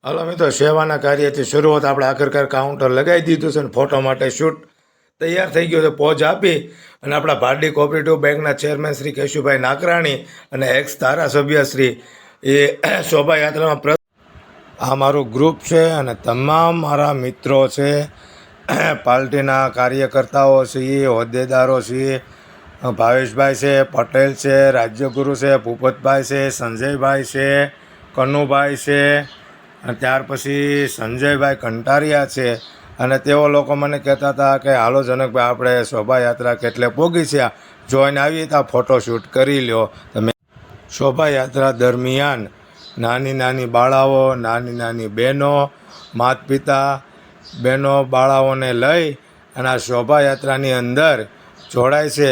હાલો મિત્રો, સેવાના કાર્યથી શરૂઆત આપણે આખરકાર કાઉન્ટર લગાવી દીધું છે અને ફોટો માટે શૂટ તૈયાર થઈ ગયો છે. પોઝ આપી અને આપણા ભારતીય કોઓપરેટિવ બેંકના ચેરમેન શ્રી કેશુભાઈ નાકરાણી અને એક્સ ધારાસભ્ય શ્રી એ શોભાયાત્રામાં આ મારું ગ્રુપ છે અને તમામ મારા મિત્રો છે, પાર્ટીના કાર્યકર્તાઓ છીએ, હોદ્દેદારો છીએ. ભાવેશભાઈ છે, પટેલ છે, રાજ્યગુરુ છે, ભૂપતભાઈ છે, સંજયભાઈ છે, કનુભાઈ છે, અને ત્યાર પછી સંજયભાઈ કંટારિયા છે. અને તેઓ લોકો મને કહેતા હતા કે હાલો જનકભાઈ, આપણે શોભાયાત્રા કેટલે પોગી છે, જોઈને આવીએ તો ફોટોશૂટ કરી લ્યો. તમે શોભાયાત્રા દરમિયાન નાની નાની બાળાઓ, નાની નાની બહેનો, માતા પિતા, બહેનો બાળાઓને લઈ અને આ શોભાયાત્રાની અંદર જોડાય છે.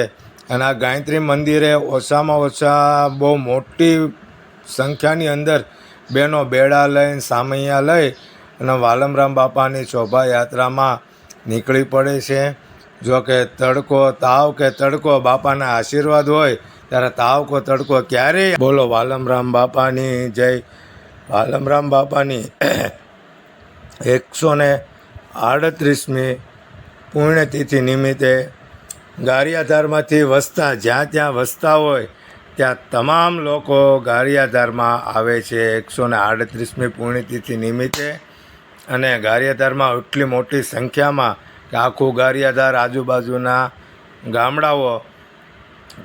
અને આ ગાયત્રી મંદિરે ઓછામાં ઓછા બહુ મોટી સંખ્યાની અંદર બહેનો બેડા લઈને, સામૈયા લઈ અને વાલમરામ બાપાની શોભાયાત્રામાં નીકળી પડે છે. જો કે તડકો, તાવ કે તડકો, બાપાના આશીર્વાદ હોય ત્યારે તાવ કો તડકો ક્યારેય. બોલો વાલમરામ બાપાની જય. વાલમરામ બાપાની 138મી પુણ્યતિથિ નિમિત્તે ગારિયાધારમાંથી વસતા, જ્યાં ત્યાં વસતા હોય ત્યાં તમામ લોકો ગારિયાધારમાં આવે છે 138મી પુણ્યતિથિ નિમિત્તે. અને ગારિયાધારમાં એટલી મોટી સંખ્યામાં કે આખું ગારિયાધાર, આજુબાજુના ગામડાઓ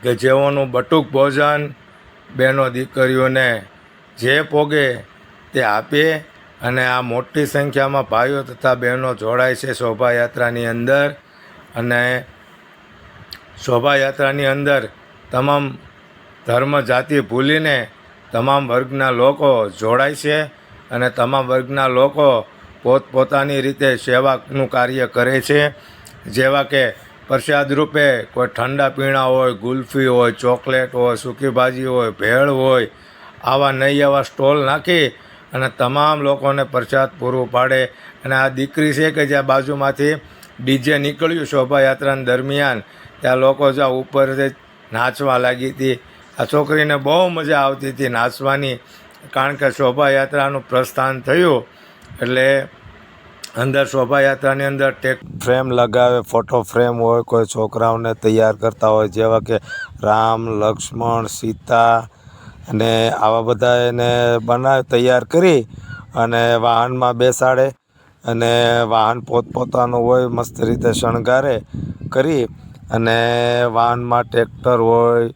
કે જેઓનું બટુક ભોજન બહેનો દીકરીઓને જે પોગે તે આપે. અને આ મોટી સંખ્યામાં ભાઈઓ તથા બહેનો જોડાય છે શોભાયાત્રાની અંદર. અને શોભાયાત્રાની અંદર તમામ ધર્મ જાતિ ભૂલીને તમામ વર્ગના લોકો જોડાય છે. અને તમામ વર્ગના લોકો પોતપોતાની રીતે સેવાનું કાર્ય કરે છે. જેવા કે પ્રસાદ રૂપે કોઈ ઠંડા પીણા હોય, ગુલ્ફી હોય, ચોકલેટ હોય, સૂકી ભાજી હોય, ભેળ હોય, આવા નહીં આવા સ્ટોલ નાખી અને તમામ લોકોને પ્રસાદ પૂરું પાડે. અને આ દીકરી છે કે જ્યાં બાજુમાંથી ડીજે નીકળ્યું શોભાયાત્રા દરમિયાન, ત્યાં લોકો જ્યાં ઉપરથી નાચવા લાગી હતી. આ છોકરીને બહુ મજા આવતી હતી નાચવાની, કારણ કે શોભાયાત્રાનું પ્રસ્થાન થયું એટલે અંદર શોભાયાત્રાની અંદર ફ્રેમ લગાવે, ફોટો ફ્રેમ હોય, કોઈ છોકરાઓને તૈયાર કરતા હોય જેવા કે રામ, લક્ષ્મણ, સીતા અને આવા બધા એને બનાવી તૈયાર કરી અને વાહનમાં બેસાડે. અને વાહન પોતપોતાનું હોય, મસ્ત રીતે શણગારે કરી. અને વાહનમાં ટ્રેક્ટર હોય,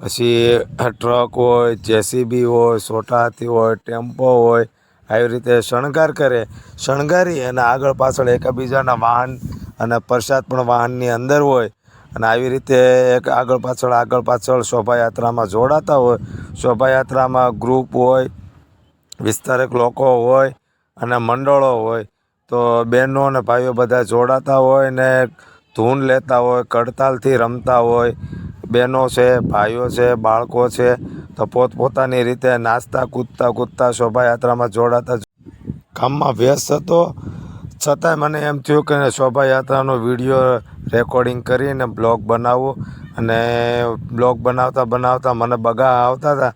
પછી ટ્રક હોય, જેસીબી હોય, છોટા હાથી હોય, ટેમ્પો હોય, આવી રીતે શણગાર કરે. શણગારી અને આગળ પાછળ એકબીજાના વાહન અને પ્રસાદ પણ વાહનની અંદર હોય. અને આવી રીતે એક આગળ પાછળ શોભાયાત્રામાં જોડાતા હોય. શોભાયાત્રામાં ગ્રુપ હોય, વિસ્તારક લોકો હોય અને મંડળો હોય. તો બહેનો અને ભાઈઓ બધા જોડાતા હોય ને ધૂન લેતા હોય, કડતાલથી રમતા હોય. બહેનો છે, ભાઈઓ છે, બાળકો છે, તો પોતપોતાની રીતે નાચતા કૂદતા શોભાયાત્રામાં જોડાતા. કામમાં વ્યસ્ત હતો છતાંય મને એમ થયું કે શોભાયાત્રાનો વિડીયો રેકોર્ડિંગ કરીને બ્લોગ બનાવવું. અને બ્લોગ બનાવતા મને બગા આવતા હતા.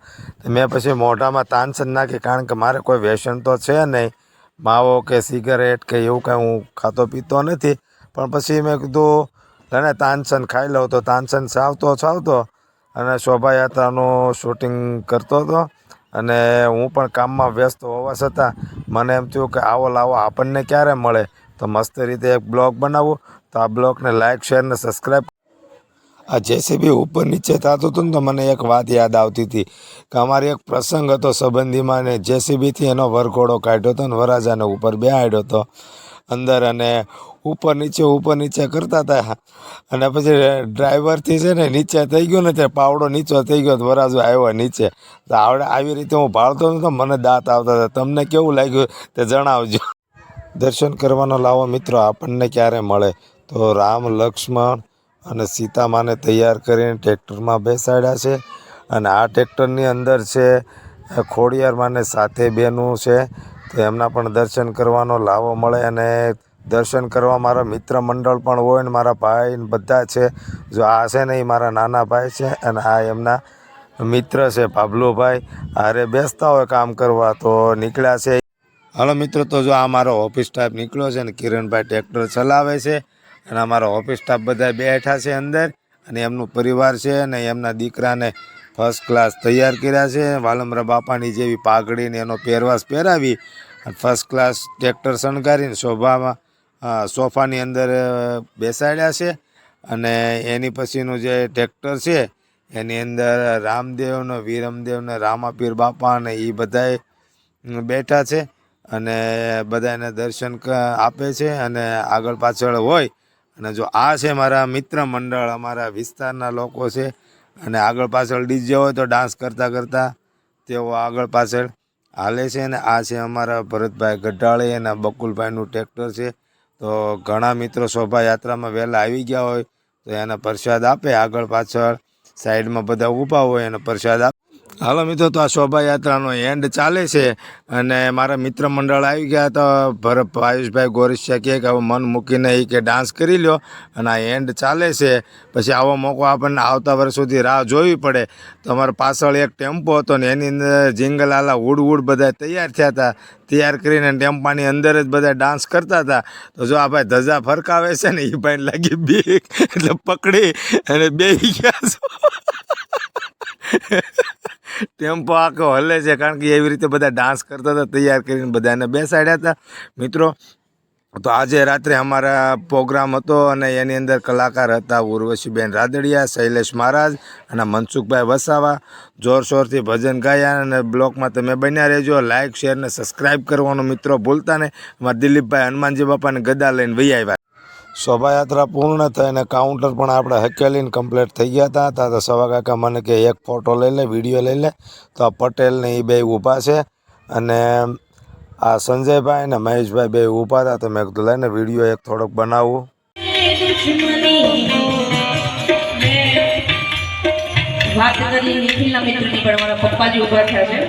મેં પછી મોઢામાં તાનસેન નાખી, કારણ કે મારે કોઈ વ્યસન તો છે નહીં, માવો કે સિગરેટ કે એવું કાંઈ હું ખાતો પીતો નથી. પણ પછી મેં કીધું લઈને તાનસેન ખાઈ લઉં. તો તાનસેન છાવતો અને શોભાયાત્રાનું શૂટિંગ કરતો હતો. અને હું પણ કામમાં વ્યસ્ત હોવા છતાં મને એમ થયું કે આવો લાવો આપણને ક્યારે મળે, તો મસ્ત રીતે એક બ્લોગ બનાવવું. તો આ બ્લોગને લાઇક, શેર ને સબસ્ક્રાઈબ. આ જેસીબી ઉપર નીચે થતું હતું ને તો મને એક વાત યાદ આવતી હતી કે અમારે એક પ્રસંગ હતો સંબંધીમાં, ને જેસીબીથી એનો વરઘોડો કાઢ્યો હતો ને વરરાજાને ઉપર બેહાડ્યો હતો અંદર. અને ઉપર નીચે કરતા હતા. અને પછી ડ્રાઈવરથી છે ને નીચે થઈ ગયો ને, તે પાવડો નીચો થઈ ગયો, વરરાજો આવ્યો નીચે. તો આવી રીતે હું ભાળતો હતો, મને દાંત આવતા હતા. તમને કેવું લાગ્યું તે જણાવજો. દર્શન કરવાનો લાવો મિત્રો આપણને ક્યારે મળે. તો રામ, લક્ષ્મણ અને સીતામાને તૈયાર કરીને ટ્રેક્ટરમાં બેસાડ્યા છે. અને આ ટ્રેક્ટરની અંદર છે ખોડિયારમાંને સાથે બેનું છે, તો એમના પણ દર્શન કરવાનો લાવો મળે. અને દર્શન કરવા મારા મિત્ર મંડળ પણ હોય ને મારા ભાઈ બધા છે. જો આ છે ને એ મારા નાના ભાઈ છે અને આ એમના મિત્ર છે ભાભલુભાઈ. હારે બેસતા હોય કામ કરવા, તો નીકળ્યા છે. હાલો મિત્રો, તો જો આ મારો ઓફિસ સ્ટાફ નીકળ્યો છે અને કિરણભાઈ ટ્રેક્ટર ચલાવે છે અને અમારો ઓફિસ સ્ટાફ બધા બેઠા છે અંદર અને એમનું પરિવાર છે અને એમના દીકરાને ફર્સ્ટ ક્લાસ તૈયાર કર્યા છે. વાલમરા બાપાની જેવી પાઘડીને એનો પહેરવાશ પહેરાવી અને ફર્સ્ટ ક્લાસ ટ્રેક્ટર શણગારીને સોફાની અંદર બેસાડ્યા છે. અને એની પછીનું જે ટ્રેક્ટર છે એની અંદર રામદેવનો, વીરમદેવને, રામાપીર બાપા અને એ બધાય બેઠા છે અને બધાને દર્શન આપે છે અને આગળ પાછળ હોય. અને જો આ છે મારા મિત્ર મંડળ, અમારા વિસ્તારના લોકો છે અને આગળ પાછળ ડીજે હોય તો ડાન્સ કરતાં કરતાં તેઓ આગળ પાછળ હાલે છે. અને આ છે અમારા ભરતભાઈ ગઢાળી અને બકુલભાઈનું ટ્રેક્ટર છે. તો ઘણા મિત્રો શોભાયાત્રામાં વહેલા આવી ગયા હોય તો એને પ્રસાદ આપે, આગળ પાછળ સાઈડમાં બધા ઊભા હોય અને પ્રસાદ આપે. હાલો મિત્રો, તો આ શોભાયાત્રાનો એન્ડ ચાલે છે અને મારા મિત્ર મંડળ આવી ગયા તો આયુષભાઈ ગોરસિયા કહે કે હવે મન મૂકીને એ કે ડાન્સ કરી લ્યો અને આ એન્ડ ચાલે છે. પછી આવો મોકો આપણને આવતા વર્ષ સુધી રાહ જોવી પડે. તો અમારા પાછળ એક ટેમ્પો હતો ને એની અંદર જિંગલ આલા ઉડ બધા તૈયાર થયા હતા. તૈયાર કરીને ટેમ્પાની અંદર જ બધા ડાન્સ કરતા હતા. તો જો આ ભાઈ ધજા ફરકાવે છે ને એ ભાઈને લાગી બીક, એટલે પકડી અને બેસી ગયા છો. ટેમ્પો આખો હલે છે કારણ કે એવી રીતે બધા ડાન્સ કરતા હતા, તૈયાર કરીને બધાને બેસાડ્યા હતા. મિત્રો, તો આજે રાત્રે અમારા પ્રોગ્રામ હતો અને એની અંદર કલાકાર હતા ઉર્વશીબેન રાદડિયા, શૈલેષ મહારાજ અને મનસુખભાઈ વસાવા. જોરશોરથી ભજન ગાયા અને બ્લોગમાં તમે બન્યા રહેજો. લાઇક, શેર ને સબસ્ક્રાઈબ કરવાનું મિત્રો ભૂલતા ને. અમારા દિલીપભાઈ હનુમાનજી બાપાને ગદા લઈને વહી આવ્યા. શોભાયાત્રા પૂર્ણ થઈ અને કાઉન્ટર પણ આપણે હકેલીને કમ્પ્લીટ થઈ ગયા હતા. તો સવા કાકા મને કે એક ફોટો લઈ લે, વિડીયો લઈ લે. તો આ પટેલને એ બે ઊભા છે અને આ સંજયભાઈ ને મહેશભાઈ બે ઊભા હતા. તો મેં કીધું લઈને વિડીયો એક થોડોક બનાવું. વાત કરી નિખિલના મિત્રની પણ મારા પપ્પાજી ઊભા થયા છે.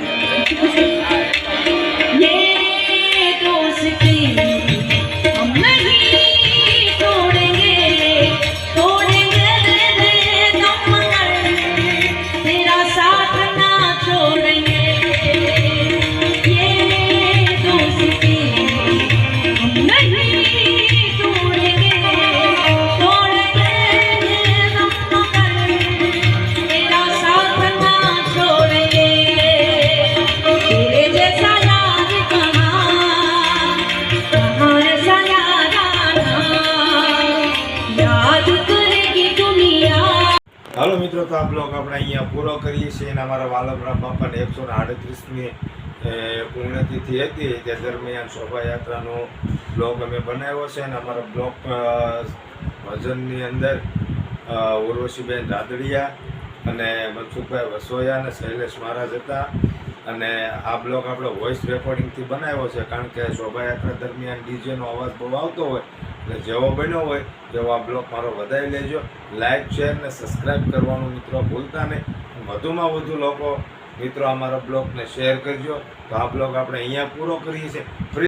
હાલો મિત્રો, તો આ બ્લોગ આપણે અહીંયા પૂરો કરીએ છીએ અને અમારા વાલમરા બાપાને 138મી પુણ્યતિથિ હતી તે દરમિયાન શોભાયાત્રાનો બ્લોગ અમે બનાવ્યો છે. અને અમારા બ્લોગ ભજનની અંદર ઉર્વશીબેન રાદડિયા અને મનસુખભાઈ વસોયા અને શૈલેષ મહારાજ હતા. અને આ બ્લોગ આપણો વોઇસ રેકોર્ડિંગથી બનાવ્યો છે કારણ કે શોભાયાત્રા દરમિયાન ડીજેનો અવાજ બહુ આવતો હોય એટલે જેવો બન્યો હોય તેવો આ બ્લોગ મારો વધારી લેજો. લાઇક, શેર ને સબસ્ક્રાઈબ કરવાનું મિત્રો ભૂલતા નહીં. વધુમાં વધુ લોકો મિત્રો અમારા બ્લોગને શેર કરજો. તો આ બ્લોગ આપણે અહીંયા પૂરો કરીએ છીએ.